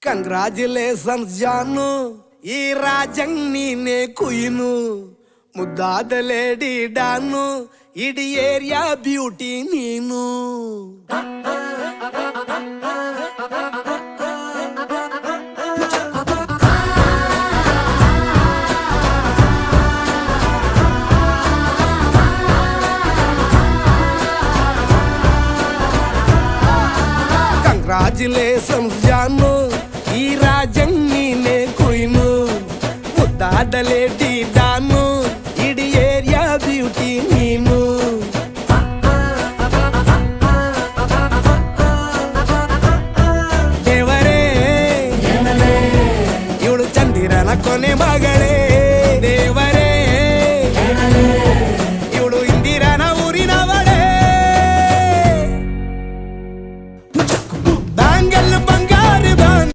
Congratulations ಜಾನು, ಈ ರಾಜಂಗ್ ನೀನೆ ಕುಯ್ನು, ಮುದ್ದಾದ ಲೇಡಿ ಡಾನು, ಇಡೀ ಏರಿಯಾ ಬ್ಯೂಟಿ ನೀನು. ಕಂಗ್ರಾಚುಲೇಷನ್ಸ್ ಜಾನು, ಈ ರಾಜಂಗ್ ನೀನೆ ಕುಯ್ನು, ಮುದ್ದಾದ ಲೇಡಿ ಡಾನು, ಇಡೀ ಏರಿಯಾ ಬ್ಯೂಟಿ ನೀನು. ದೇವರೇ ಇವಳು ಚಂದಿರನ ಕೊನೆ ಮಗಳೇ.